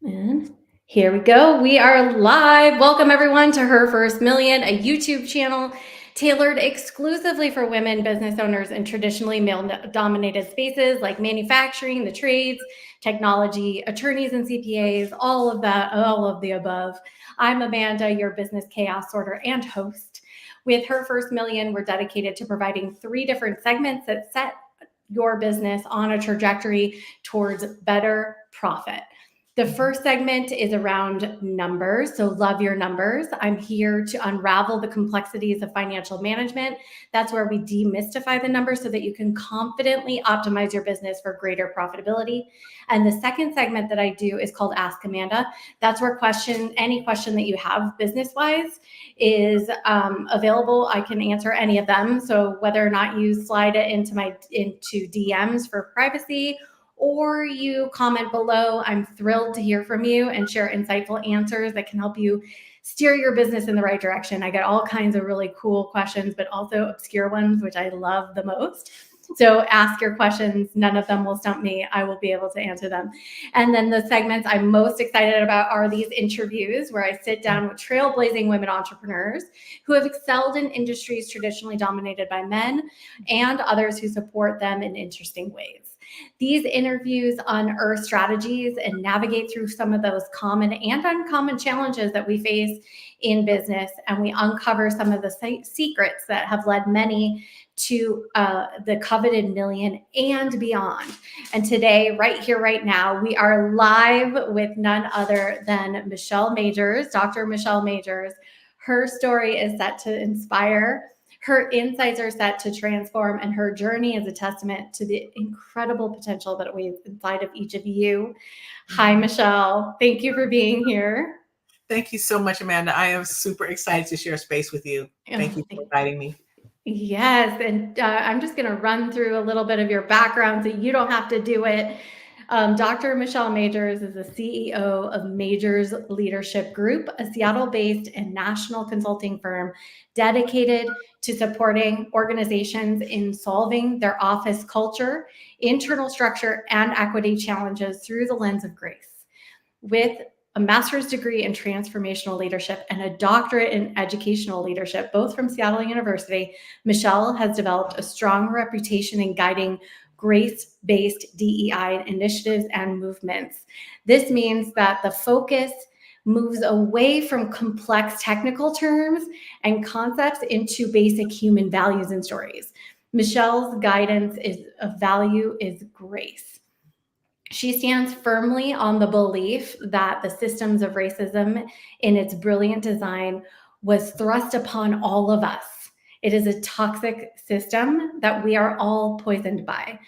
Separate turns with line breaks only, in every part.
And here we go. We are live. Welcome everyone to Her First Million, a YouTube channel tailored exclusively for women business owners in traditionally male-dominated spaces like manufacturing, the trades, technology, attorneys and CPAs, all of that, all of the above. I'm Amanda, your business chaos sorter and host. With Her First Million, we're dedicated to providing 3 different segments that set your business on a trajectory towards better profit. The first segment is around numbers. So, love your numbers. I'm here to unravel the complexities of financial management. That's where we demystify the numbers so that you can confidently optimize your business for greater profitability. And the second segment that I do is called Ask Amanda. That's where any question that you have business wise is available. I can answer any of them. So, whether or not you slide it into DMs for privacy, or you comment below, I'm thrilled to hear from you and share insightful answers that can help you steer your business in the right direction. I get all kinds of really cool questions, but also obscure ones, which I love the most. So ask your questions. None of them will stump me. I will be able to answer them. And then the segments I'm most excited about are these interviews where I sit down with trailblazing women entrepreneurs who have excelled in industries traditionally dominated by men and others who support them in interesting ways. These interviews unearth strategies and navigate through some of those common and uncommon challenges that we face in business. And we uncover some of the secrets that have led many to the coveted million and beyond. And today, right here, right now, we are live with none other than Michelle Majors, Dr. Michelle Majors. Her story is set to inspire. Her insights are set to transform, and her journey is a testament to the incredible potential that we have inside of each of you. Hi, Michelle. Thank you for being here.
Thank you so much, Amanda. I am super excited to share space with you. Thank you for inviting me.
Yes, and I'm just going to run through a little bit of your background so you don't have to do it. Dr. Michelle Majors is the CEO of Majors Leadership Group, a Seattle-based and national consulting firm dedicated to supporting organizations in solving their office culture, internal structure, and equity challenges through the lens of grace. With a master's degree in transformational leadership and a doctorate in educational leadership, both from Seattle University, Michelle has developed a strong reputation in guiding grace-based DEI initiatives and movements. This means that the focus moves away from complex technical terms and concepts into basic human values and stories. Michelle's guidance of value is grace. She stands firmly on the belief that the systems of racism in its brilliant design was thrust upon all of us. It is a toxic system that we are all poisoned by.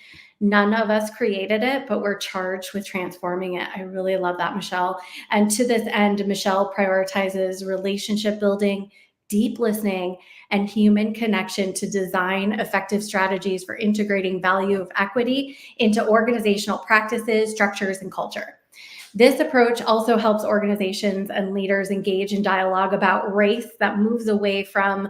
None of us created it, but we're charged with transforming it. I really love that, Michelle. And to this end, Michelle prioritizes relationship building, deep listening, and human connection to design effective strategies for integrating value of equity into organizational practices, structures, and culture. This approach also helps organizations and leaders engage in dialogue about race that moves away from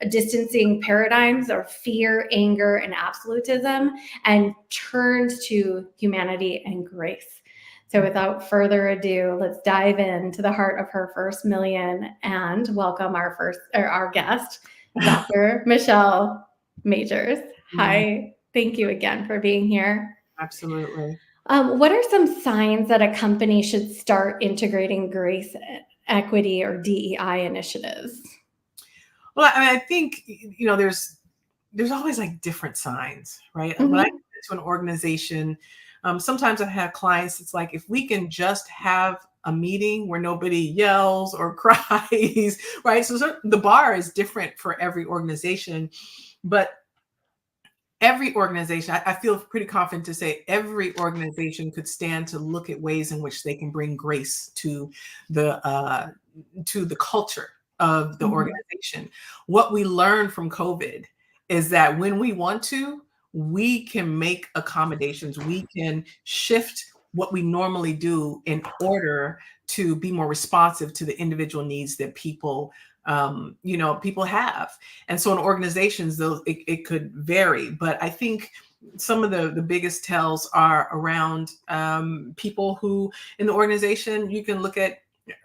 distancing paradigms or fear, anger, and absolutism and turns to humanity and grace. So without further ado, let's dive into the heart of Her First Million and welcome our guest, Dr. Michelle Majors. Hi, thank you again for being here.
Absolutely.
What are some signs that a company should start integrating grace, equity, or DEI initiatives?
Well, I think, there's always like different signs, right?
Mm-hmm.
When I get to an organization, sometimes I have clients, it's like, if we can just have a meeting where nobody yells or cries, right? So the bar is different for every organization, but every organization, I feel pretty confident to say every organization could stand to look at ways in which they can bring grace to the culture of the organization. What we learned from COVID is that when we want to, we can make accommodations. We can shift what we normally do in order to be more responsive to the individual needs that people have. And so in organizations, though, it could vary. But I think some of the biggest tells are around people who in the organization. You can look at,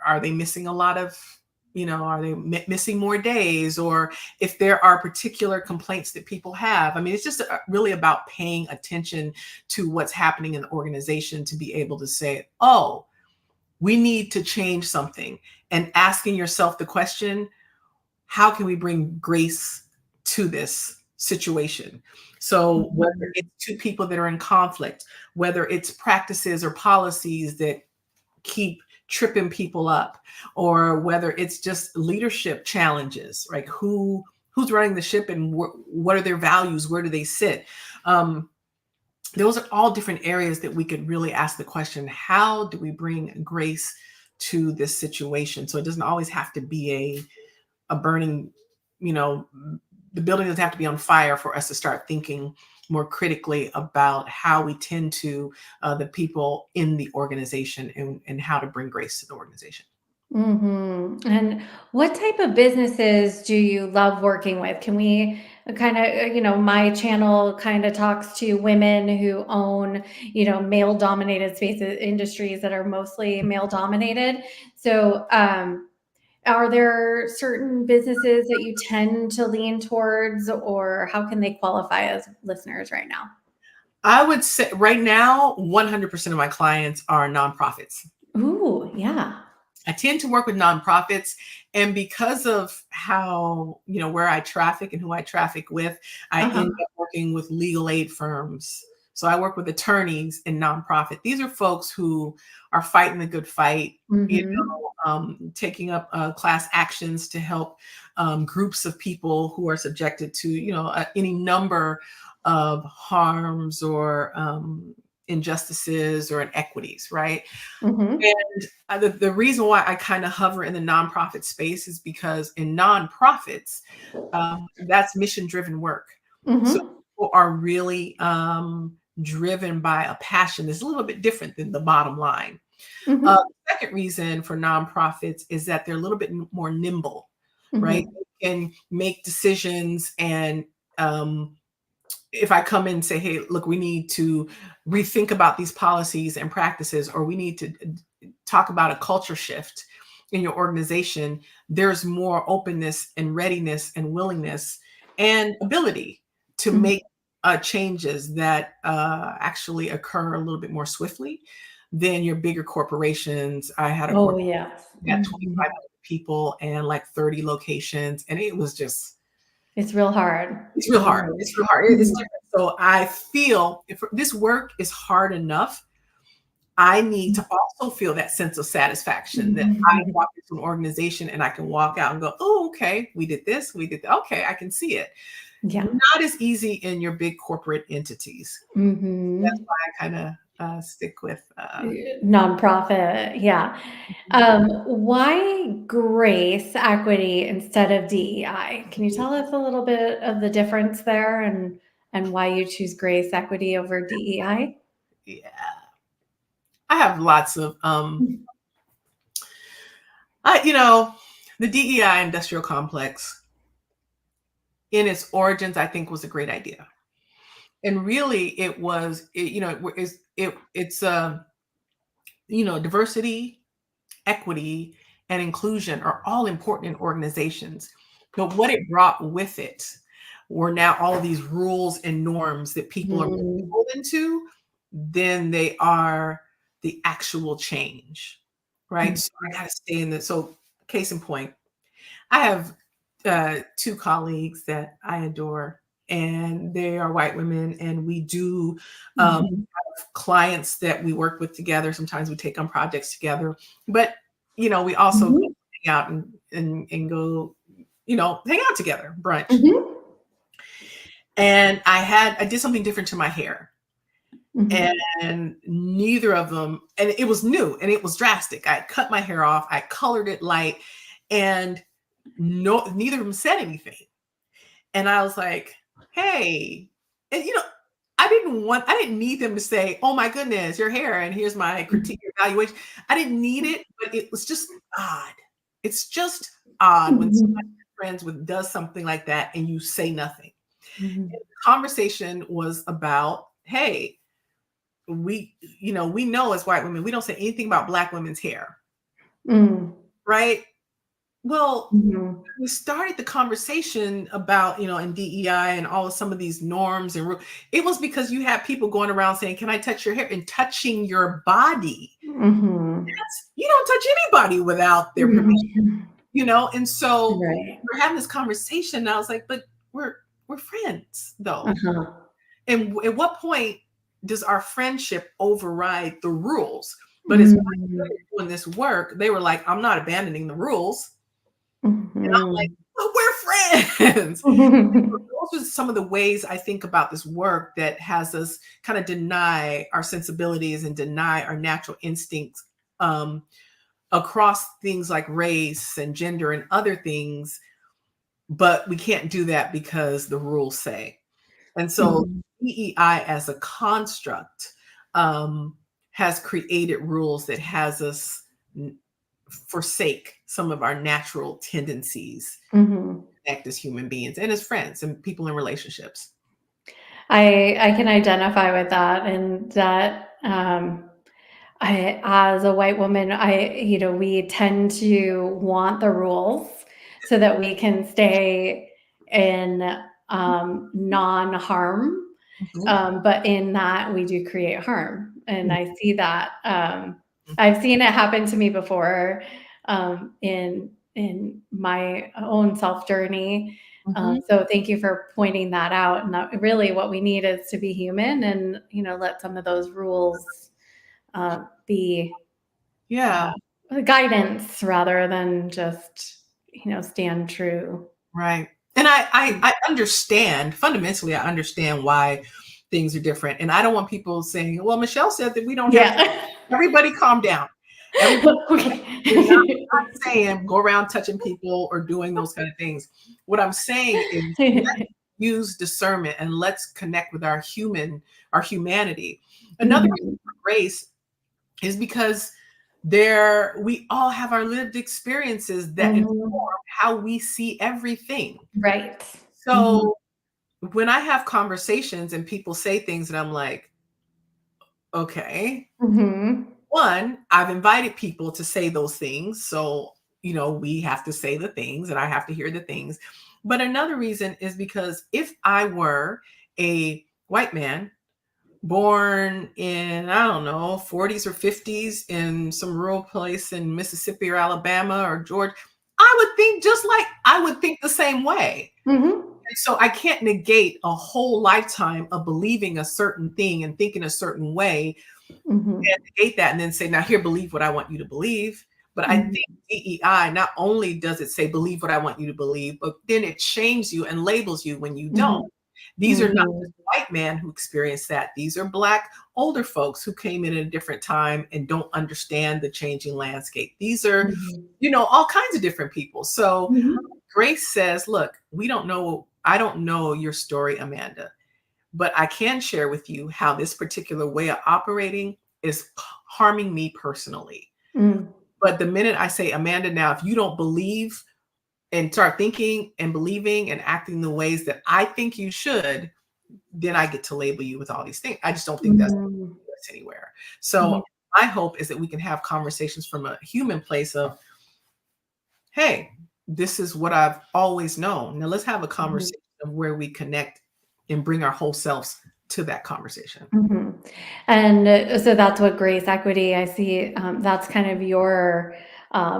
are they missing a lot of, are they missing more days, or if there are particular complaints that people have. I mean, it's just really about paying attention to what's happening in the organization to be able to say, oh, we need to change something, and asking yourself the question, how can we bring grace to this situation? So whether it's two people that are in conflict, whether it's practices or policies that keep tripping people up, or whether it's just leadership challenges, like who's running the ship, and what are their values, where do they sit? Those are all different areas that we could really ask the question, how do we bring grace to this situation? So it doesn't always have to be a burning, the building doesn't have to be on fire for us to start thinking more critically about how we tend to the people in the organization, and how to bring grace to the organization.
And what type of businesses do you love working with? Can we kind of, my channel kind of talks to women who own, male dominated spaces, industries that are mostly male dominated. So, are there certain businesses that you tend to lean towards, or how can they qualify as listeners right now?
I would say right now, 100% of my clients are nonprofits.
Ooh, yeah.
I tend to work with nonprofits, and because of how, where I traffic and who I traffic with, I
Uh-huh.
end up working with legal aid firms. So I work with attorneys in nonprofit. These are folks who are fighting the good fight,
Mhm.
taking up class actions to help groups of people who are subjected to, any number of harms or injustices or inequities, right?
Mhm.
And the reason why I kind of hover in the nonprofit space is because in nonprofits, that's mission driven work. So
Mhm.
people are really driven by a passion that's a little bit different than the bottom line.
Mhm.
The second reason for nonprofits is that they're a little bit more nimble, right?
Mhm.
They can make decisions, and if I come in and say, hey, look, we need to rethink about these policies and practices, or we need to talk about a culture shift in your organization, there's more openness and readiness and willingness and ability to
Mhm.
make changes that actually occur a little bit more swiftly than your bigger corporations. I had a
Oh,
corporate
yes.
that had
Mhm.
2,500 people and like 30 locations, and it was just,
It's real hard.
it's real hard.
Mhm.
It's real hard. It's
Mhm.
different. So I feel if this work is hard enough, I need to also feel that sense of satisfaction that I
Mhm.
walk into an organization and I can walk out and go, oh, okay, we did this, we did that. Okay, I can see it.
Yeah.
Not as easy in your big corporate entities. That's
Mhm.
why I kind of stick with.
Nonprofit, yeah. Why grace, equity instead of DEI? Can you tell us a little bit of the difference there, and why you choose grace, equity over DEI?
Yeah, I have lots of I the DEI industrial complex in its origins, I think, was a great idea. And really it was it's diversity, equity, and inclusion are all important in organizations. But what it brought with it were now all these rules and norms that people are more
Mm,
beholden to than they are the actual change, right?
mm,
So I got to stay in the. So, case in point, I have two colleagues that I adore, and they are white women, and we do
mhm,
clients that we work with together. Sometimes we take on projects together, but we also go
mhm,
hang out and go, hang out together, brunch.
mhm,
And I did something different to my hair.
mhm,
And neither of them, and it was new and it was drastic. I cut my hair off, I colored it light, and neither of them said anything. And I was like, hey, and I didn't need them to say, oh my goodness, your hair, and here's my critique evaluation. I didn't need it, but it was just odd. It's just odd when somebody
mhm,
you're friends with does something like that and you say nothing.
Mhm.
Conversation was about, hey, we know as white women, we don't say anything about Black women's hair,
Mm.
right? Well,
Mhm.
we started the conversation about, and DEI and all of some of these norms and it was because you had people going around saying, "Can I touch your hair?" and touching your body.
Mhm.
You don't touch anybody without their permission,
Mhm.
And so
Right.
we're having this conversation. And I was like, but we're friends though.
Uh-huh.
And at what point does our friendship override the rules? But as
Mm.
doing this work, they were like, I'm not abandoning the rules. And I'm like,
Mhm.
but we're friends.
Mhm.
Those are some of the ways I think about this work that has us kind of deny our sensibilities and deny our natural instincts um, across things like race and gender and other things. But we can't do that because the rules say. And so DEI as a construct um, has created rules that has us forsake some of our natural tendencies
Mhm.
to act as human beings and as friends and people in relationships.
I can identify with that, and that I, as a white woman, we tend to want the rules so that we can stay in non-harm.
Mhm.
But in that, we do create harm, and
Mhm.
I see that. I've seen it happen to me before in my own self journey.
Mhm.
So thank you for pointing that out. And that really, what we need is to be human, and let some of those rules be
Yeah,
guidance rather than just stand true.
right. And I understand, fundamentally, I understand why things are different. And I don't want people saying, well, Michelle said that we don't have to.
Yeah.
Everybody calm down. Everybody, we're not
Okay.
saying go around touching people or doing those kind of things. What I'm saying is use discernment and let's connect with our humanity. Another reason
Mhm.
for grace is because we all have our lived experiences that inform
Mhm.
how we see everything.
Right. Mhm.
So when I have conversations and people say things and I'm like, okay,
Mhm.
one, I've invited people to say those things. So, we have to say the things and I have to hear the things. But another reason is because if I were a white man born in, I don't know, 40s or 50s in some rural place in Mississippi or Alabama or Georgia, I would think the same way.
Mhm.
And so I can't negate a whole lifetime of believing a certain thing and thinking a certain way,
Mhm.
negate that and then say, now here, believe what I want you to believe. But I
Mhm.
think DEI, not only does it say, believe what I want you to believe, but then it shames you and labels you when you don't.
Mhm.
These are not just
Mhm.
white men who experienced that. These are Black older folks who came in at a different time and don't understand the changing landscape. These are,
Mhm.
all kinds of different people. So
Mhm.
Grace says, look, I don't know your story, Amanda, but I can share with you how this particular way of operating is harming me personally.
Mm.
But the minute I say, Amanda, now, if you don't believe and start thinking and believing and acting the ways that I think you should, then I get to label you with all these things. I just don't think that's
Mhm.
anywhere.
Yeah.
So my hope is that we can have conversations from a human place of, hey, this is what I've always known. Now let's have a
Mhm.
conversation of where we connect and bring our whole selves to that conversation.
Mhm. And so that's what grace equity, I see, that's kind of your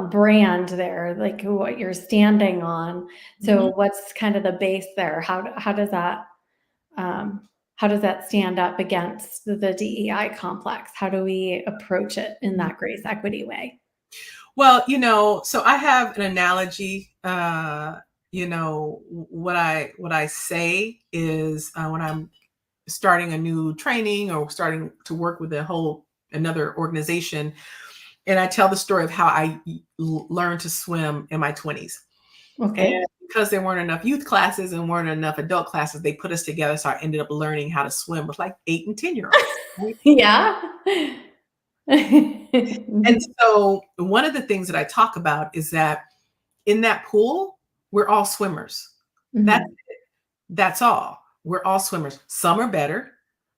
brand there, like what you're standing on. So
Mhm.
what's kind of the base there? Um, how does that stand up against the DEI complex? How do we approach it in that grace equity way?
Well, so I have an analogy. What I say is when I'm starting a new training or starting to work with another organization, and I tell the story of how I learned to swim in my 20s. And
Okay.
because there weren't enough youth classes and weren't enough adult classes, they put us together. So I ended up learning how to swim with like 8 and 10-year-olds. Right?
Yeah.
And
Mhm.
so one of the things that I talk about is that in that pool, we're all swimmers. That's
Mhm.
that's all. we're all swimmers. Some are better,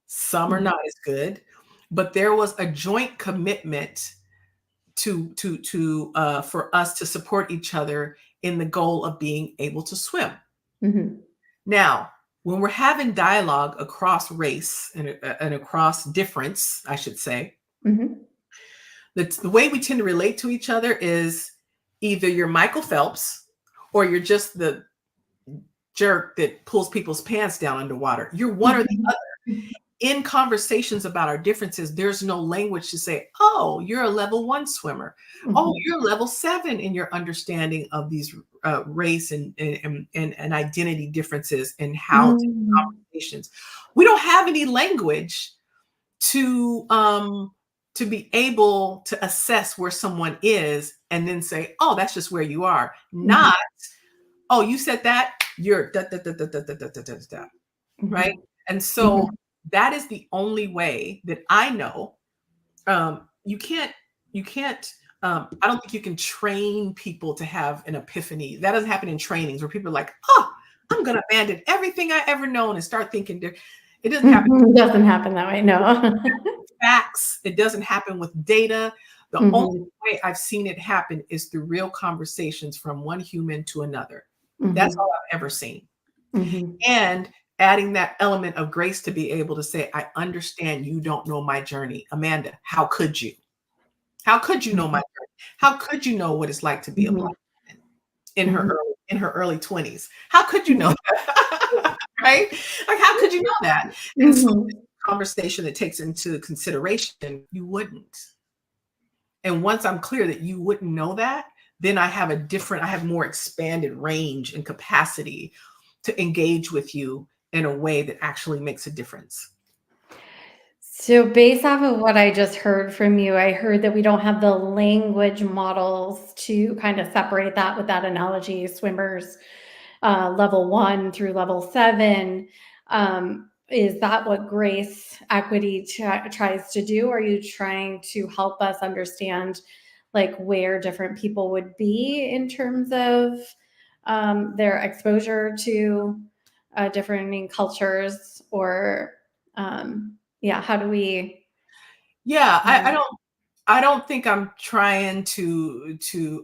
some are not as good, but there was a joint commitment for us to support each other in the goal of being able to swim.
Mm-hmm.
Now, when we're having dialogue across race and across difference, I should say,
Mm-hmm.
the way we tend to relate to each other is either you're Michael Phelps or you're just the jerk that pulls people's pants down underwater. You're one or the other. In conversations about our differences, there's no language to say, oh, you're a level 1 swimmer. Oh, you're level 7 in your understanding of these race and identity differences and how to conversations. We don't have any language to be able to assess where someone is and then say, oh, that's just where you are. Not, oh, you said that, you're da da da da da da da da da da. Right? And so that is the only way that I know. You can't, I don't think you can train people to have an epiphany. That doesn't happen in trainings where people are like, oh, I'm going to abandon everything I ever known and start thinking. It doesn't happen.
It doesn't happen that way. No.
Facts. It doesn't happen with data. The only way I've seen it happen is through real conversations from one human to another. That's all I've ever seen. And adding that element of grace to be able to say, I understand you don't know my journey. Amanda, how could you? How could you know my journey? How could you know what it's like to be a Black woman in her early 20s? How could you know that? Right? Like, how could you know that? And so conversation that takes into consideration, you wouldn't. And once I'm clear that you wouldn't know that, then I have more expanded range and capacity to engage with you in a way that actually makes a difference.
So based off of what I just heard from you, I heard that we don't have the language models to kind of separate that with that analogy, swimmers, level 1 through level 7. Is that what Grace Equity tries to do? Are you trying to help us understand like where different people would be in terms of their exposure to different cultures, or how do we?
Yeah, I don't think I'm trying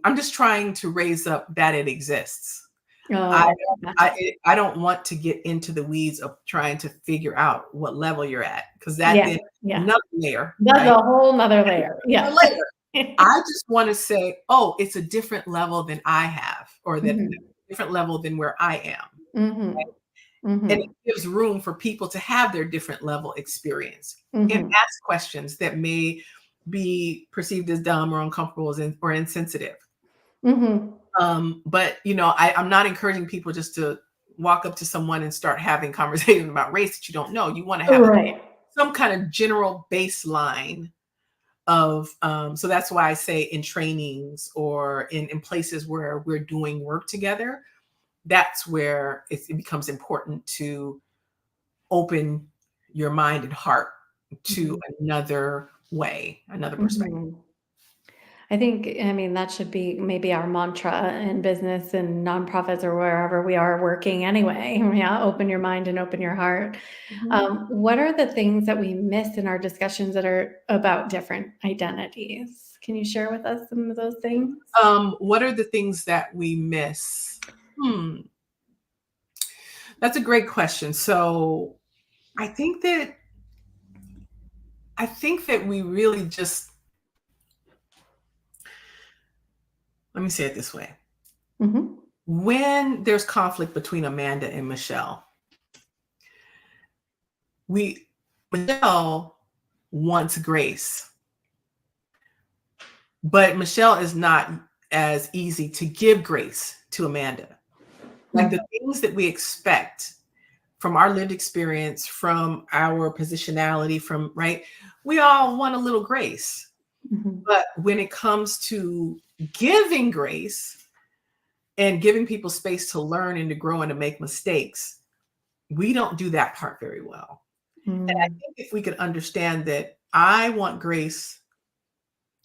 I'm just trying to raise up that it exists.
Oh,
I don't want to get into the weeds of trying to figure out what level you're at, because that then another layer.
That's
right?
a whole nother layer. Yeah.
I just want to say, oh, it's a different level than I have, or that different level than where I am. And it gives room for people to have their different level experience and ask questions that may be perceived as dumb or uncomfortable or insensitive. But I'm not encouraging people just to walk up to someone and start having conversations about race that you don't know. You want to have some kind of general baseline of, so that's why I say in trainings or in places where we're doing work together, that's where it becomes important to open your mind and heart to another way, another perspective.
I think, that should be maybe our mantra in business and nonprofits or wherever we are working anyway. Yeah, open your mind and open your heart. What are the things that we miss in our discussions that are about different identities? Can you share with us some of those things?
What are the things that we miss? That's a great question. So I think that we really just, let me say it this way. When there's conflict between Amanda and Michelle, Michelle wants grace, but Michelle is not as easy to give grace to Amanda. Like the things that we expect from our lived experience, from our positionality, we all want a little grace. But when it comes to giving grace and giving people space to learn and to grow and to make mistakes, we don't do that part very well. And I think if we could understand that I want grace,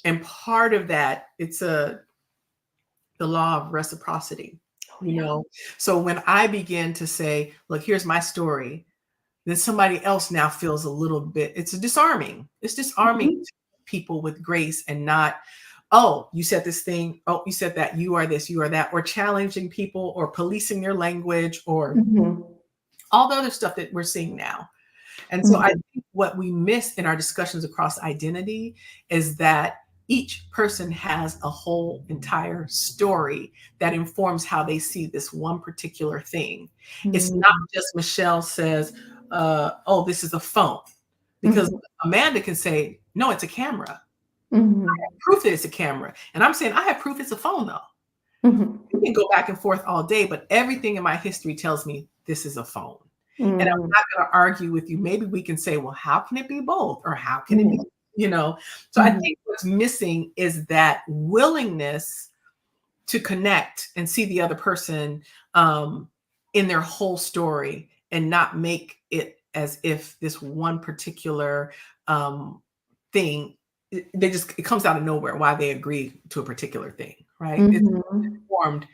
and part of that, it's the law of reciprocity. So when I begin to say, look, here's my story, then somebody else now feels a little bit, it's disarming. It's disarming
Mhm.
to people with grace and not, oh, you said this thing, oh, you said that, you are this, you are that, or challenging people or policing their language or
Mhm.
all the other stuff that we're seeing now. And so I
Mhm.
think what we miss in our discussions across identity is that each person has a whole entire story that informs how they see this one particular thing. It's not
Mhm.
just Michelle says, oh, this is a phone. Because
Mhm.
Amanda can say, no, it's a camera.
Mhm.
Proof that it's a camera. And I'm saying, I have proof it's a phone, though.
Mhm.
We can go back and forth all day, but everything in my history tells me this is a phone. And I'm
Mhm.
not going to argue with you. Maybe we can say, well, how can it be both? Or how can it be,
Mhm.
you know? So I
Mhm.
think what's missing is that willingness to connect and see the other person in their whole story and not make it as if this one particular thing, it comes out of nowhere why they agree to a particular thing, right? It's
Mhm.
formed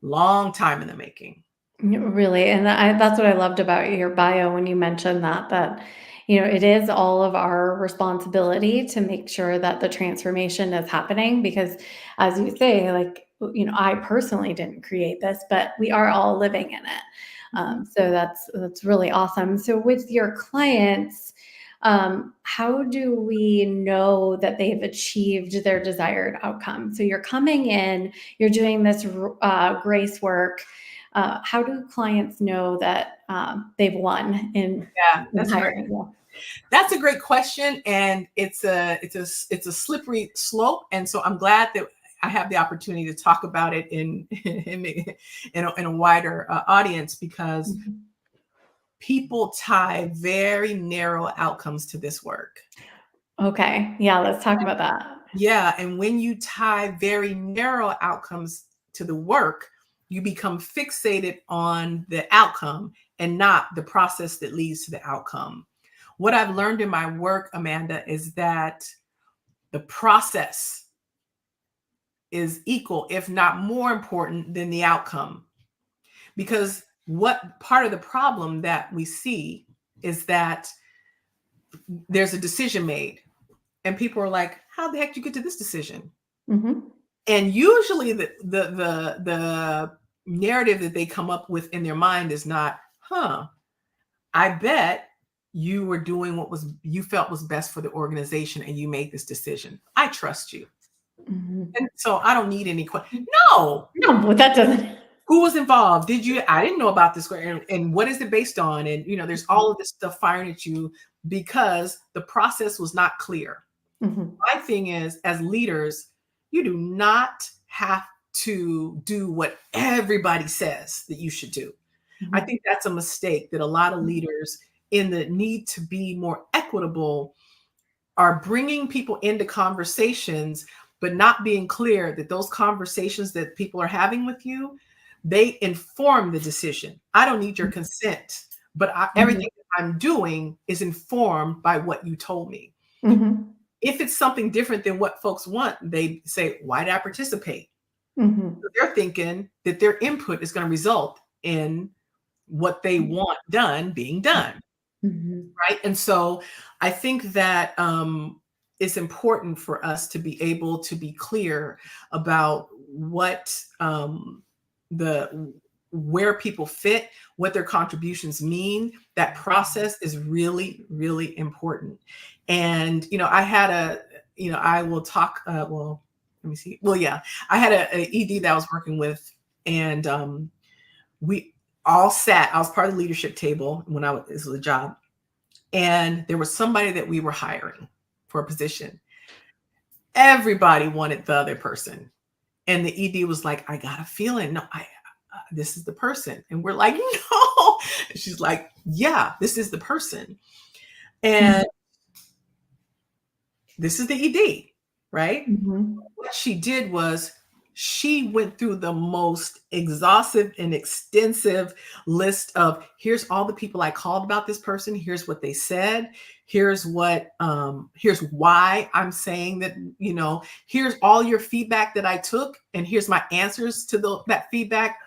long time in the making.
Really, and that's what I loved about your bio when you mentioned that, it is all of our responsibility to make sure that the transformation is happening because as you say, like, I personally didn't create this, but we are all living in it.
Mhm.
So that's really awesome. So with your clients, how do we know that they've achieved their desired outcome? So you're coming in, you're doing this grace work. How do clients know that they've won
Yeah,
in hiring?
that's a great question, and it's a slippery slope. And so I'm glad that I have the opportunity to talk about it in a wider audience because
Mhm.
people tie very narrow outcomes to this work.
Okay, yeah, let's talk about that.
Yeah, and when you tie very narrow outcomes to the work, you become fixated on the outcome and not the process that leads to the outcome. What I've learned in my work, Amanda, is that the process is equal, if not more important than the outcome. Because what part of the problem that we see is that there's a decision made, and people are like, how the heck did you get to this decision?
Mhm.
And usually the narrative that they come up with in their mind is not, I bet you were doing what was you felt was best for the organization and you made this decision. I trust you.
Mhm.
And so I don't need any no.
No, but that doesn't.
Who was involved? Did you? I didn't know about this, and what is it based on? And there's all of this stuff firing at you because the process was not clear.
Mhm.
My thing is, as leaders, you do not have to do what everybody says that you should do. I
Mhm.
think that's a mistake that a lot of leaders, in the need to be more equitable, are bringing people into conversations, but not being clear that those conversations that people are having with you, they inform the decision. I don't need your consent, but
Mhm.
everything that I'm doing is informed by what you told me.
Mhm.
If it's something different than what folks want, they say, why did I participate?
Mhm.
So they're thinking that their input is going to result in what they want done being done.
Mhm.
Right. And so I think that it's important for us to be able to be clear about what the where people fit, what their contributions mean. That process is really, really important. And I had I will talk. Well, let me see. Well, yeah, I had a ED that I was working with, and we all sat. I was part of the leadership table when this was a job, and there was somebody that we were hiring for a position. Everybody wanted the other person, and the ED was like, "I got a feeling, no, this is the person." And we're like, "No." And she's like, "Yeah, this is the person." And this is the ED, right?
Mhm.
What she did was she went through the most exhaustive and extensive list of, here's all the people I called about this person, here's what they said, here's why I'm saying that, here's all your feedback that I took, and here's my answers to that feedback.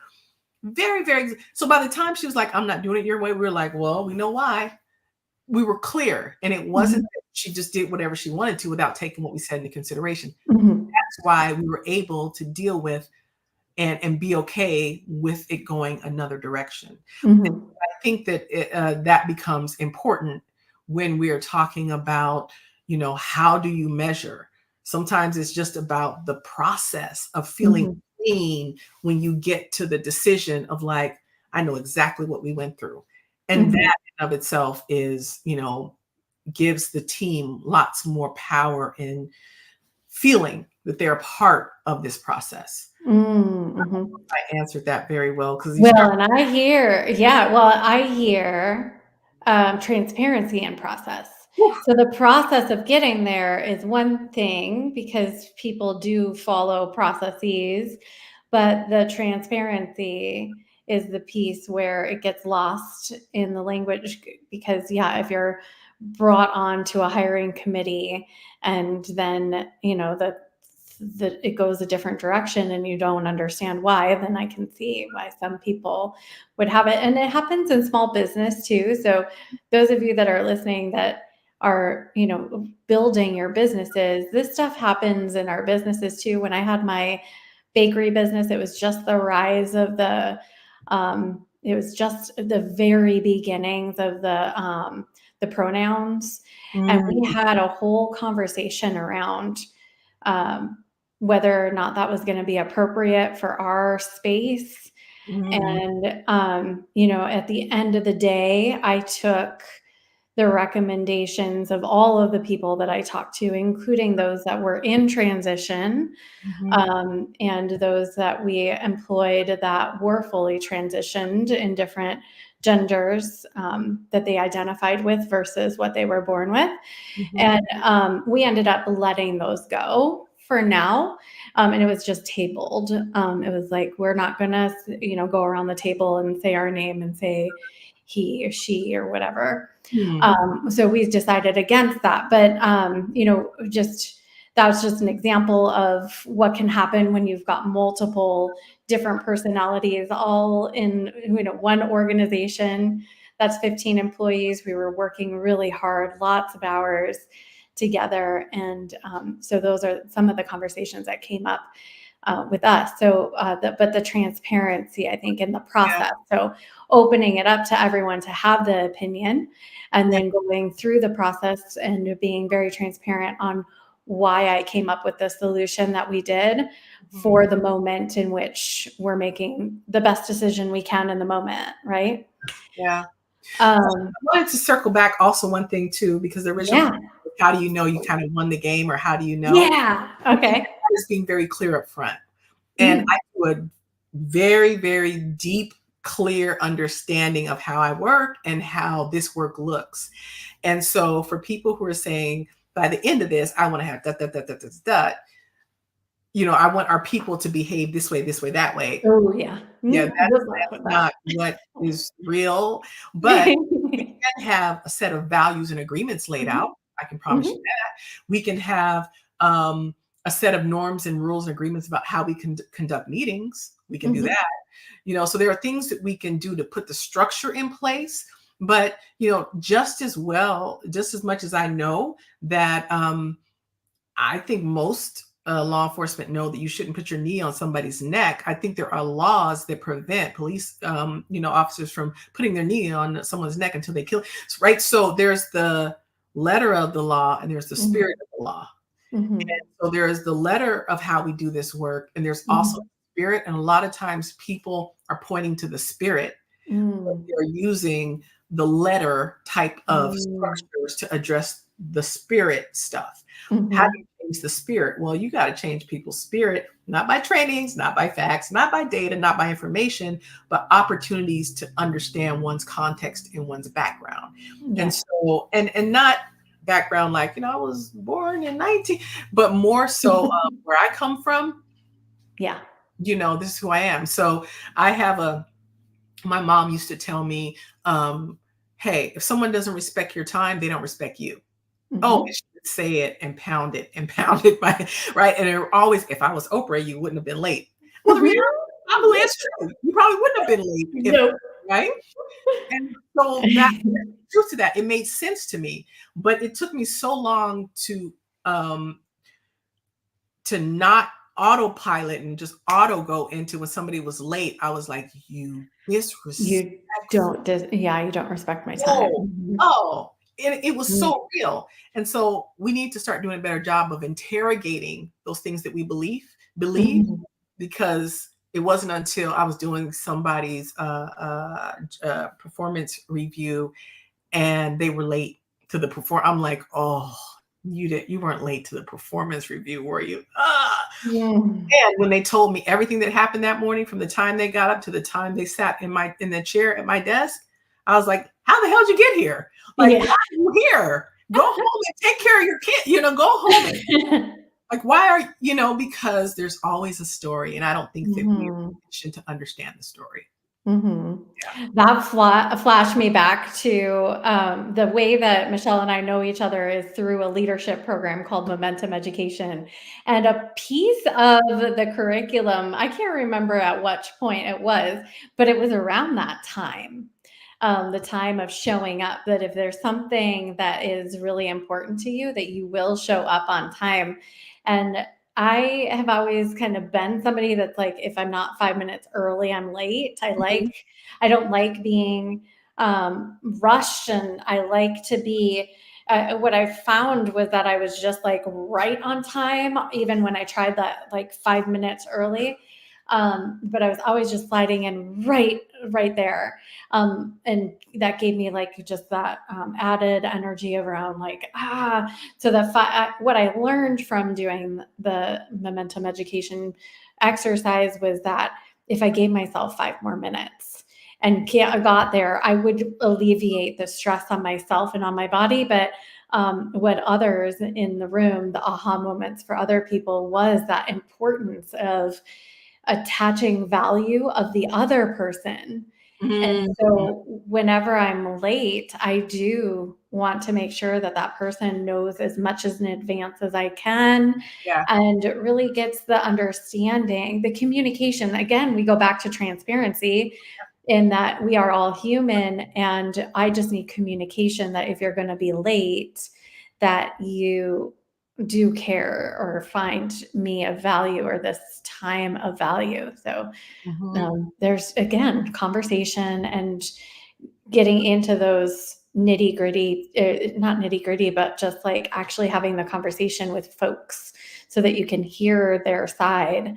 Very, very. So by the time she was like, I'm not doing it your way, we were like, well, we know why. we were clear, and it wasn't that she just did whatever she wanted to without taking what we said into consideration.
Mhm.
That's why we were able to deal with and be okay with it going another direction.
Mhm.
I think that that becomes important when we are talking about, how do you measure? Sometimes it's just about the process of feeling
Mhm.
clean when you get to the decision of like, I know exactly what we went through. And
Mhm.
that in of itself is, gives the team lots more power in feeling that they're a part of this process.
Mm, mhm.
I answered that very well because you start.
Well, and I hear, yeah, well, I hear transparency in process.
Whew.
So the process of getting there is one thing because people do follow processes, but the transparency is the piece where it gets lost in the language because, yeah, if you're brought on to a hiring committee and then, it goes a different direction and you don't understand why, then I can see why some people would have it. And it happens in small business too. So those of you that are listening that are, building your businesses, this stuff happens in our businesses too. When I had my bakery business, it was just the rise of it was just the very beginnings of the pronouns. And we
Mm,
had a whole conversation around um, whether or not that was going to be appropriate for our space.
mm,
And, at the end of the day, I took the recommendations of all of the people that I talked to, including those that were in transition,
mhm,
and those that we employed that were fully transitioned in different genders that they identified with versus what they were born with.
mhm,
And we ended up letting those go for now. And it was just tabled. It was like, we're not going to, go around the table and say our name and say he or she or whatever.
mm.
So we decided against that. But, just that was just an example of what can happen when you've got multiple different personalities all in, one organization. That's 15 employees. We were working really hard, lots of hours together. And so those are some of the conversations that came up with us. So, but the transparency, I think, in the
Yeah,
process. So opening it up to everyone to have the opinion and
yeah,
then going through the process and being very transparent on why I came up with the solution that we did
mhm,
for the moment in which we're making the best decision we can in the moment, right?
yeah.
Um,
I wanted to circle back also one thing too, because the original
yeah.
question was, how do you know you kind of won the game, or how do you know?
Yeah.
I think
Okay.
that is being very clear up front. And
Mm.
I do a very, very deep, clear understanding of how I work and how this work looks. And so for people who are saying, by the end of this, I want to have that, I want our people to behave this way, that way.
Oh, yeah.
Yeah,
Good luck
that's
with that.
not what is real, but we can have a set of values and agreements laid out.
Mhm.
I can promise you
Mhm.
that. We can have a set of norms and rules and agreements about how we can conduct meetings. We can do
Mhm.
that. So there are things that we can do to put the structure in place. But just as much as I know that I think most law enforcement know that you shouldn't put your knee on somebody's neck. I think there are laws that prevent police, officers from putting their knee on someone's neck until they kill. Right. So there's the letter of the law and there's the spirit
Mhm.
of the law.
Mhm.
So there is the letter of how we do this work, and there's also
Mhm.
spirit. And a lot of times people are pointing to the spirit, but
Mm.
they're using the letter type of
Mm.
structures to address the spirit stuff. How do
Mhm.
you change the spirit? Well, you got to change people's spirit, not by trainings, not by facts, not by data, not by information, but opportunities to understand one's context and one's background. And
Yeah.
so, and not background like, I was born in 19, but more so where I come from,
Yeah.
this is who I am. So I have my mom used to tell me, hey, if someone doesn't respect your time, they don't respect you. Oh, and
Mhm.
she would say it and pound it by right. And it always, if I was Oprah, you wouldn't have been late. Well, the reality, I believe it's true. You probably wouldn't have been late if
Nope.
right? And so that truth to that, it made sense to me, but it took me so long um to not autopilot and just auto go into when somebody was late. I was like, you disrespectful.
You don't yeah, you don't respect my time.
Oh,
Mhm.
oh, it was
Mm,
so real. And so we need to start doing a better job of interrogating those things that we believe,
mhm.
because it wasn't until I was doing somebody's performance review and they were late to the perform. I'm like, oh, you weren't late to the performance review, were you? Ah.
Mm.
And when they told me everything that happened that morning, from the time they got up to the time they sat in the chair at my desk, I was like, "How the hell did you get here? Like, why
Yeah.
are you here? Go home and take care of your kid. Go home and like, why are because there's always a story, and I don't think that we're
Mhm.
conditioned to understand the story."
Mhm.
Yeah.
That flashed me back to, the way that Michelle and I know each other is through a leadership program called Momentum Education, and a piece of the curriculum, I can't remember at which point it was, but it was around that time, the time of showing up, that if there's something that is really important to you, that you will show up on time, and I have always kind of been somebody that's like, if I'm not 5 minutes early, I'm late.
Mhm.
I don't like being rushed, and I like to be. What I found was that I was just like right on time, even when I tried that like 5 minutes early. But I was always just sliding in right there, and that gave me like just that added energy around like so what I learned from doing the momentum education exercise was that if I gave myself 5 more minutes and got there, I would alleviate the stress on myself and on my body. But what others in the room, the aha moments for other people was that importance of attaching value of the other person. And
Mhm.
so whenever I'm late, I do want to make sure that that person knows as much as in advance as I can,
Yeah.
and really gets the understanding, the communication. Again, we go back to transparency in that we are all human, and I just need communication that if you're going to be late, that you do care or find me of value or this time of value. So
Mhm.
there's again conversation and getting into those nitty gritty, not nitty gritty, but just like actually having the conversation with folks so that you can hear their side.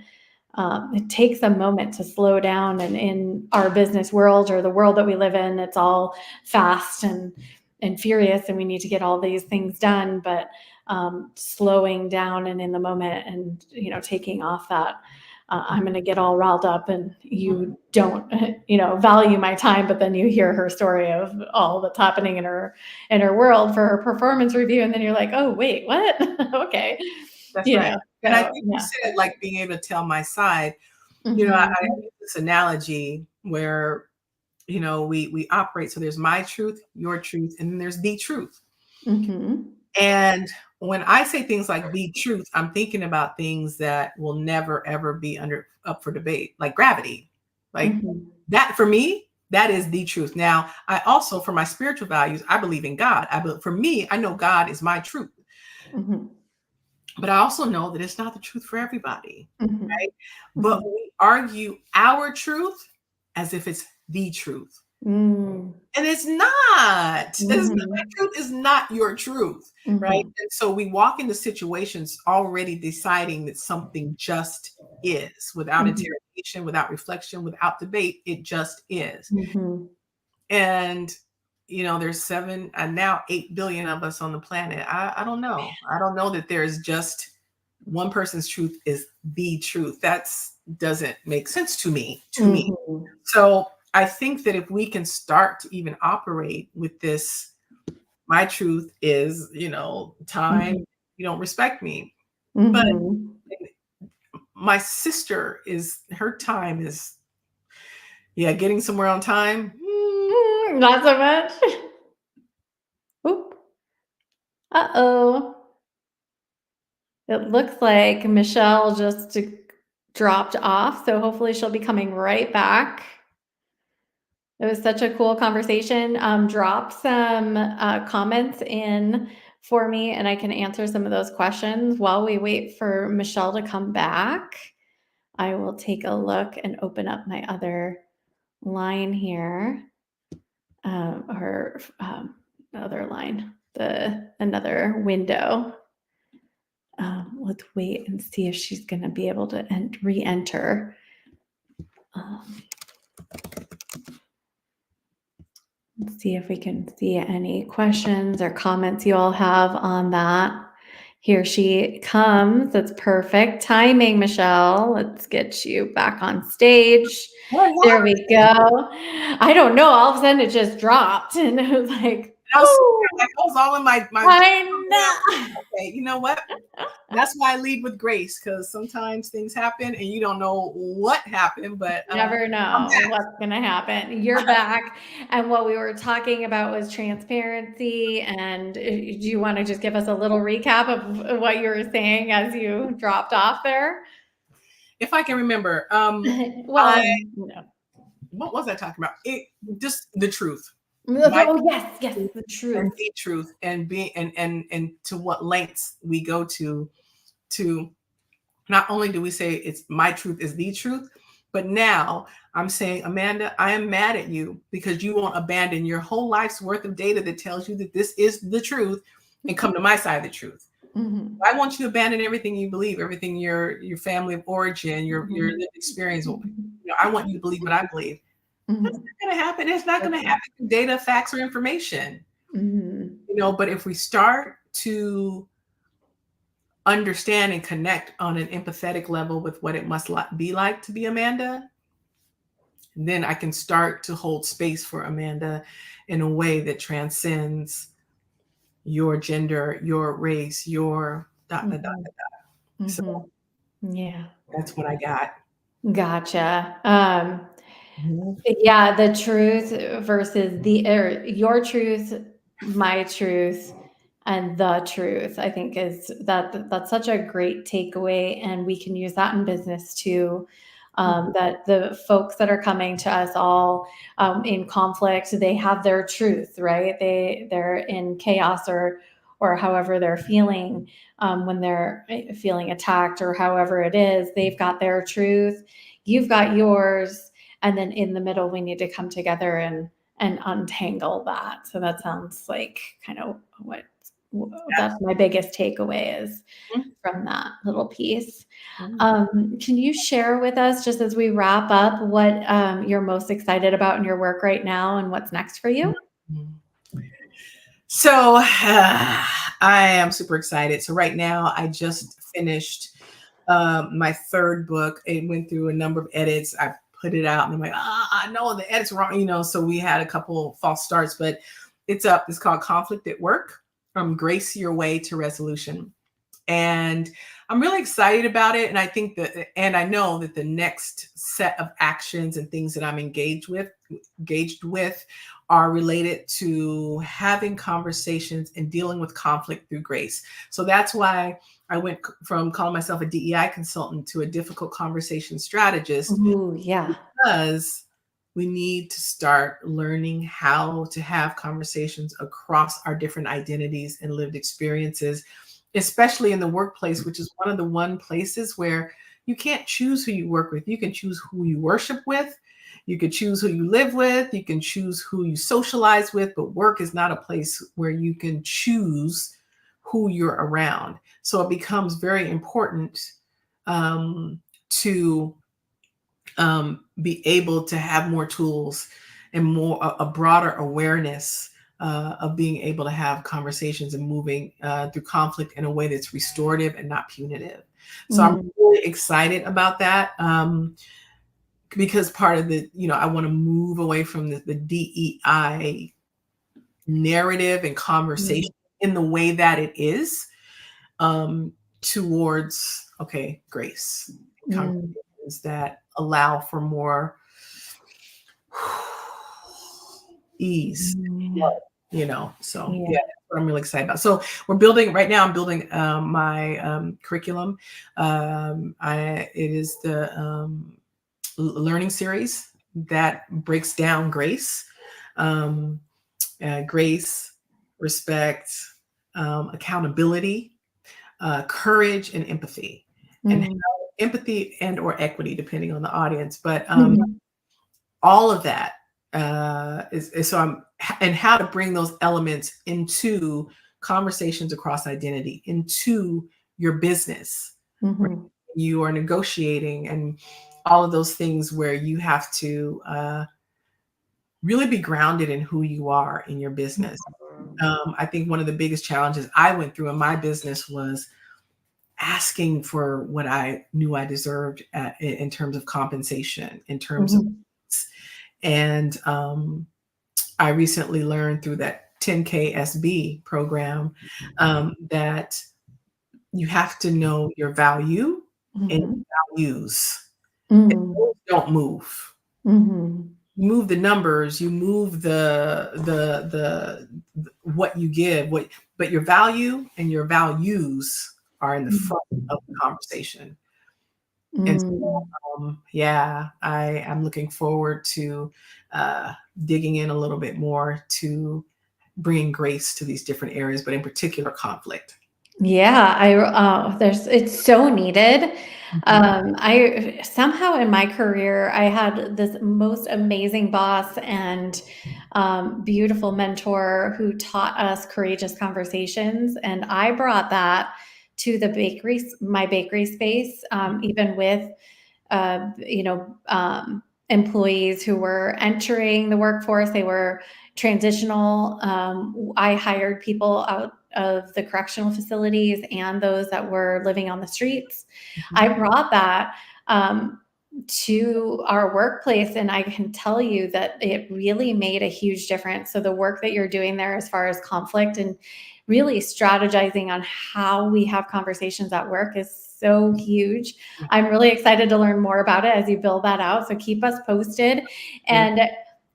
It takes a moment to slow down, and in our business world or the world that we live in, it's all fast and furious, and we need to get all these things done. But slowing down and in the moment, and taking off that I'm going to get all riled up, and you don't value my time, but then you hear her story of all that's happening in her world for her performance review, and then you're like, oh wait, what? Okay.
That's right. And I
So
think you
yeah.
said, like, being able to tell my side. I
Mhm.
use this analogy where, we operate. So there's my truth, your truth, and then there's the truth.
Mhm.
And when I say things like the truth, I'm thinking about things that will never ever be up for debate, like gravity. Like
Mhm.
that for me, that is the truth. Now, I also, for my spiritual values, I believe in God. For me, I know God is my truth.
Mhm.
But I also know that it's not the truth for everybody,
Mhm.
right? But
Mhm.
we argue our truth as if it's the truth.
Mm.
And it's not. My
Mhm.
truth is not your truth, right?
Mhm.
And so we walk into situations already deciding that something just is, without
Mhm.
interrogation, without reflection, without debate. It just is.
Mhm.
And there's seven and now 8 billion of us on the planet. I don't know. I don't know that there's just one person's truth is the truth. That's doesn't make sense to me.
Mhm.
So I think that if we can start to even operate with this, my truth is, time,
Mhm.
you don't respect me. But
Mhm.
my sister is, her time is, yeah, getting somewhere on time.
Not so much. Oop. Uh-oh. It looks like Michelle just dropped off, so hopefully she'll be coming right back. It was such a cool conversation. Drop some comments in for me, and I can answer some of those questions while we wait for Michelle to come back. I will take a look and open up my other line here, or other line, another window. Let's wait and see if she's going to be able to re-enter. Let's see if we can see any questions or comments you all have on that. Here she comes. That's perfect timing, Michelle. Let's get you back on stage. There we go. I don't know. All of a sudden it just dropped and it was like,
I was all in my
I know.
Okay, you know what? That's why I lead with grace, because sometimes things happen and you don't know what happened, but
never know what's going to happen. You're back. And what we were talking about was transparency. And do you want to just give us a little recap of what you were saying as you dropped off there?
If I can remember,
well,
what was I talking about? Just the truth.
Yes, the truth.
And the truth, and being and to what lengths we go to not only do we say it's my truth is the truth, but now I'm saying, Amanda, I am mad at you because you won't abandon your whole life's worth of data that tells you that this is the truth and come to my side of the truth. Mm-hmm. I want you to abandon everything you believe, everything your family of origin, your lived experience. I want you to believe what I believe. Mm-hmm. That's not going to happen. It's not going to happen through data, facts, or information. Mm-hmm. But if we start to understand and connect on an empathetic level with what it must be like to be Amanda, then I can start to hold space for Amanda in a way that transcends your gender, your race, your ...
Mm-hmm.
So
yeah,
that's what I got.
Gotcha. Yeah, the truth versus your truth, my truth, and the truth, I think that's such a great takeaway. And we can use that in business too. That the folks that are coming to us all in conflict, they have their truth, right? They're in chaos or however they're feeling when they're feeling attacked or however it is, they've got their truth, you've got yours. And then in the middle, we need to come together and untangle that. So that sounds like kind of that's my biggest takeaway is from that little piece. Can you share with us, just as we wrap up, what you're most excited about in your work right now and what's next for you?
So I am super excited. So right now I just finished my third book. It went through a number of edits. I put it out and I'm like, I know the edit's wrong, so we had a couple false starts, but it's up. It's called Conflict at Work, From Grace Your Way to Resolution. And I'm really excited about it. And I think and I know that the next set of actions and things that I'm engaged with are related to having conversations and dealing with conflict through grace. So that's why I went from calling myself a DEI consultant to a difficult conversation strategist.
Ooh, yeah.
Because we need to start learning how to have conversations across our different identities and lived experiences, especially in the workplace, which is one of the places where you can't choose who you work with. You can choose who you worship with. You can choose who you live with. You can choose who you socialize with, but work is not a place where you can choose who you're around. So it becomes very important to be able to have more tools and a broader awareness of being able to have conversations and moving through conflict in a way that's restorative and not punitive. So I'm really excited about that because part of I want to move away from the DEI narrative and conversation in the way that it is towards, grace, conversations that allow for more ease, so yeah, that's what I'm really excited about. So I'm building my curriculum. It is the learning series that breaks down grace, um, grace, respect, accountability, courage, and empathy, and how
Mm.
empathy and or equity, depending on the audience. But
Mhm.
all of that is so I'm and how to bring those elements into conversations across identity, into your business, right?
Mhm.
You are negotiating and all of those things where you have to really be grounded in who you are in your business. I think one of the biggest challenges I went through in my business was asking for what I knew I deserved in terms of compensation, in terms of,
Mhm.
and I recently learned through that 10K SB program that you have to know your value and
Mhm.
values. And
Mhm.
those don't move.
Mhm.
You move the numbers, you move the what you give, what but your value and your values are in the front of the conversation. And so,
Mm.
yeah, I'm looking forward to uh, digging in a little bit more to bringing grace to these different areas, but in particular, conflict.
Yeah, there's it's so needed.
Mhm,
I somehow in my career, I had this most amazing boss and beautiful mentor who taught us courageous conversations, and I brought that to my bakery space, even with employees who were entering the workforce. They were transitional. I hired people out of the correctional facilities and those that were living on the streets. I
mhm,
brought that to our workplace, and I can tell you that it really made a huge difference. So, the work that you're doing there, as far as conflict and really strategizing on how we have conversations at work, is so huge. I'm really excited to learn more about it as you build that out. So keep us posted.
mhm.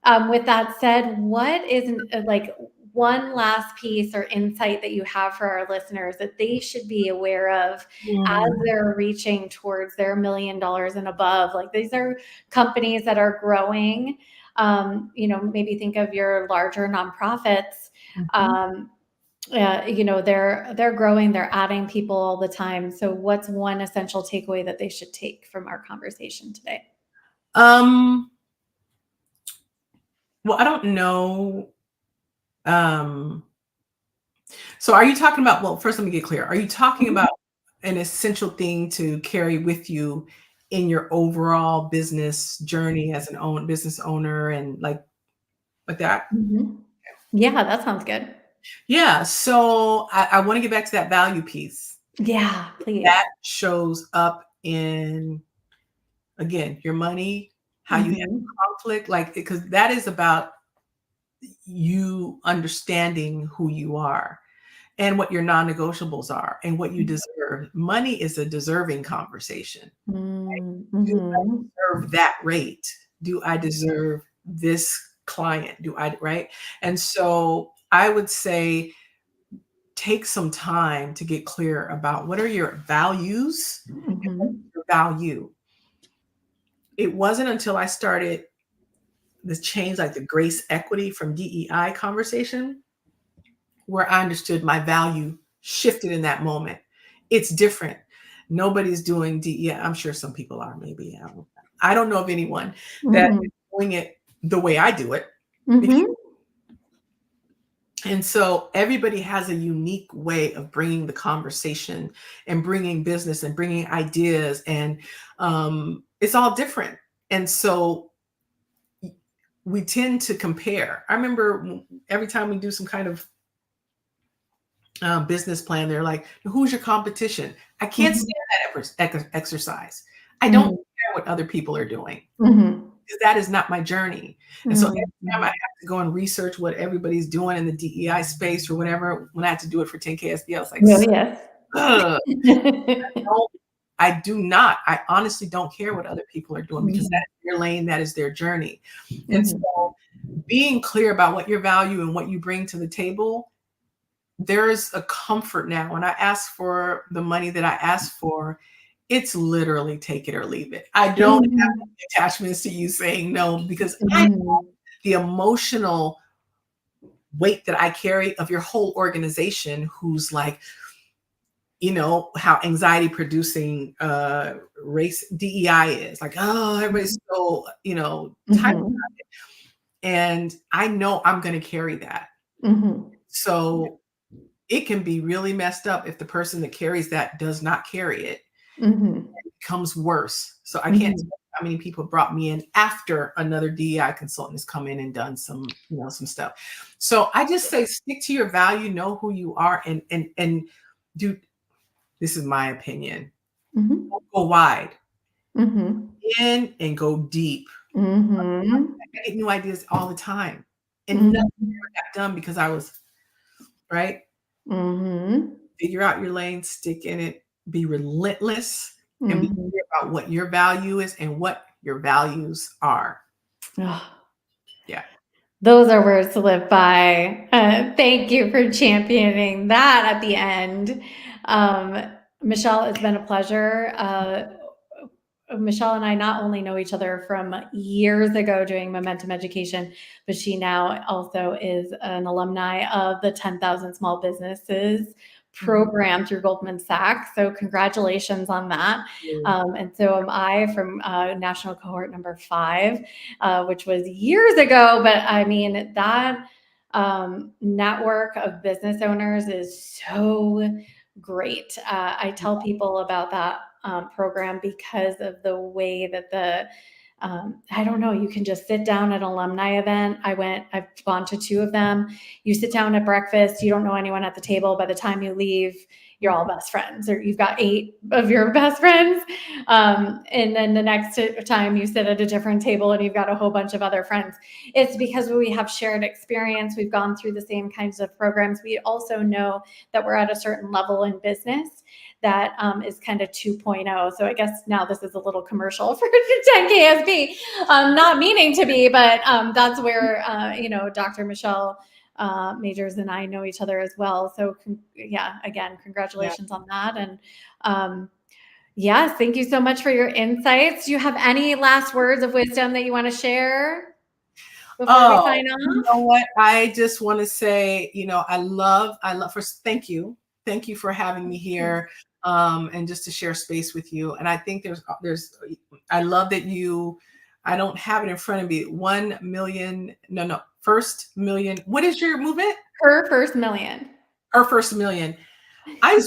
And with that said, what is like one last piece or insight that you have for our listeners that they should be aware of as
Mm,
they're reaching towards their $1 million and above? Like, these are companies that are growing. Maybe think of your larger nonprofits.
mhm.
Um, they're growing, they're adding people all the time. So what's one essential takeaway that they should take from our conversation today?
Um, well, I don't know. Um, so are you talking about, well, first let me get clear. Are you talking
Mhm.
about an essential thing to carry with you in your overall business journey as an own business owner and like that?
Mhm. Yeah, that sounds good.
Yeah. So I want to get back to that value piece.
Yeah, please.
That shows up in, again, your money, how you handle
Mhm.
conflict, like, because that is about you understanding who you are and what your non-negotiables are and what you deserve. Money is a deserving conversation.
Mm,
Do I
mhm.
deserve that rate? Do I deserve this client? Do I, right? And so I would say take some time to get clear about what are your values and what
Mhm.
is your value. It wasn't until I started this change, like the grace equity from DEI conversation, where I understood my value shifted in that moment. It's different. Nobody's doing DEI. I'm sure some people are, maybe. I don't know of anyone that is
Mhm.
doing it the way I do it.
Mhm.
And so everybody has a unique way of bringing the conversation and bringing business and bringing ideas, and it's all different. And so we tend to compare. I remember every time we do some kind of business plan, they're like, "Who's your competition?" I can't
Mhm.
stand that exercise. I don't
Mhm.
care what other people are doing
Mhm.
because that is not my journey. And so every time I
Mhm.
have to go and research what everybody's doing in the DEI space or whatever, when I had to do it for 10KSB, I was like,
Oh, yes.
ugh, don't, I do not. I honestly don't care what other people are doing because that
Mhm.
is their lane, that is their journey. And
Mhm.
so being clear about what your value and what you bring to the table, there's a comfort now. When I ask for the money that I ask for, it's literally take it or leave it. I don't have any attachments to you saying no, because I know the emotional weight that I carry of your whole organization, who's like, how anxiety producing race DEI is like, oh, everybody's so, tight. And I know I'm going to carry that. So it can be really messed up if the person that carries that does not carry it. It becomes worse. So I can't tell you how many people brought me in after another DEI consultant has come in and done some stuff. So I just say, stick to your value, know who you are, and do. This is my opinion. Don't go wide. In and go deep. I get new ideas all the time, and nothing ever got done because I was right. Figure out your lane, stick in it, be relentless, and be clear about what your value is and what your values are. Yeah.
Those are words to live by. Thank you for championing that at the end. Michelle, it's been a pleasure. Michelle and I not only know each other from years ago doing Momentum Education, but she now also is an alumni of the 10,000 Small Businesses program through Goldman Sachs. So congratulations on that. And so am I from National Cohort number 5, which was years ago. But I mean, that network of business owners is so great. I tell people about that program because of the way that I don't know, you can just sit down at an alumni event. I've gone to 2 of them. You sit down at breakfast, you don't know anyone at the table. By the time you leave, you're all best friends, or you've got 8 of your best friends. And then the next time you sit at a different table and you've got a whole bunch of other friends. It's because we have shared experience. We've gone through the same kinds of programs. We also know that we're at a certain level in business that is kind of 2.0. So I guess now this is a little commercial for 10KSB, not meaning to be, but that's where, Dr. Michelle Majors and I know each other as well. So again, congratulations on that. And yes, thank you so much for your insights. Do you have any last words of wisdom that you want to share before we sign off?
You know what? I just want to say, I love first, thank you. Thank you for having me here. And just to share space with you. And I think I love that I don't have it in front of me. 1 million, first million. What is your movement?
Her first million.
Her first million. I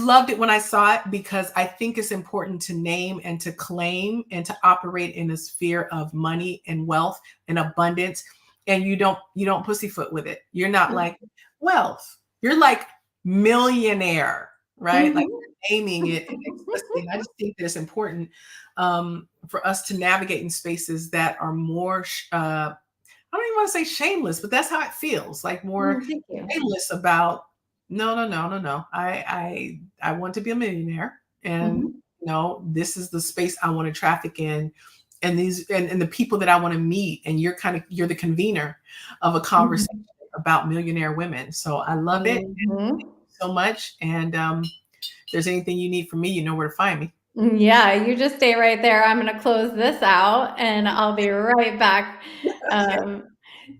loved it when I saw it, because I think it's important to name and to claim and to operate in a sphere of money and wealth and abundance. And you don't pussyfoot with it. You're not like wealth. You're like millionaire, right? Like naming it and expressing. I just think that it's important for us to navigate in spaces that are more, I don't even want to say shameless, but that's how it feels, like more shameless about, no. I want to be a millionaire, and this is the space I want to traffic in, and these and the people that I want to meet, and you're the convener of a conversation about millionaire women. So I love it. Thank you so much. And if there's anything you need from me, you know where to find me.
Yeah, you just stay right there. I'm going to close this out and I'll be right back.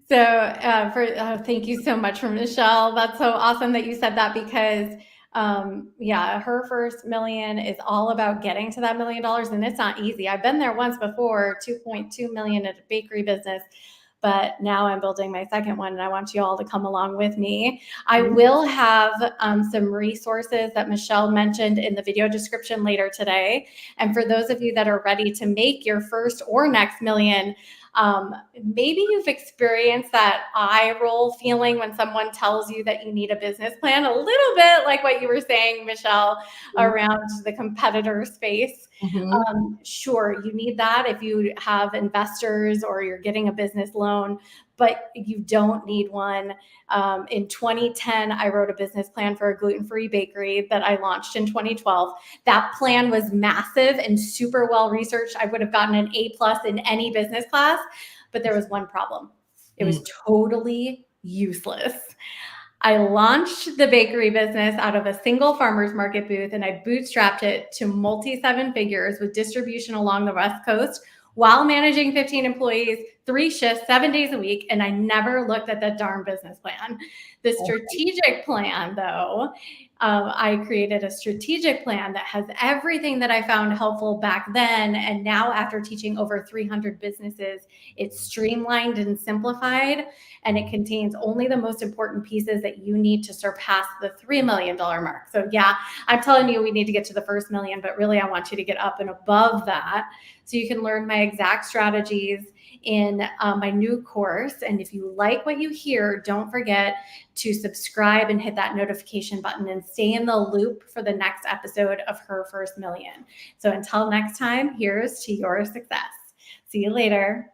Thank you so much for Michelle. That's so awesome that you said that, because her first million is all about getting to that $1 million, and it's not easy. I've been there once before, 2.2 million at a bakery business. But now I'm building my second one, and I want you all to come along with me. I will have some resources that Michelle mentioned in the video description later today. And for those of you that are ready to make your first or next million, maybe you've experienced that eye roll feeling when someone tells you that you need a business plan, a little bit like what you were saying, Michelle, around the competitor space. Sure, you need that if you have investors or you're getting a business loan, but you don't need one. In 2010, I wrote a business plan for a gluten-free bakery that I launched in 2012. That plan was massive and super well researched. I would have gotten an A+ in any business class, but there was one problem. It was totally useless. I launched the bakery business out of a single farmer's market booth, and I bootstrapped it to multi-seven figures with distribution along the West Coast while managing 15 employees, 3 shifts, 7 days a week. And I never looked at that darn business plan. The strategic plan, though, I created a strategic plan that has everything that I found helpful back then. And now, after teaching over 300 businesses, it's streamlined and simplified, and it contains only the most important pieces that you need to surpass the $3 million mark. So yeah, I'm telling you, we need to get to the first million, but really I want you to get up and above that so you can learn my exact strategies in my new course. And if you like what you hear, don't forget to subscribe and hit that notification button and stay in the loop for the next episode of Her First Million. So until next time, here's to your success. See you later.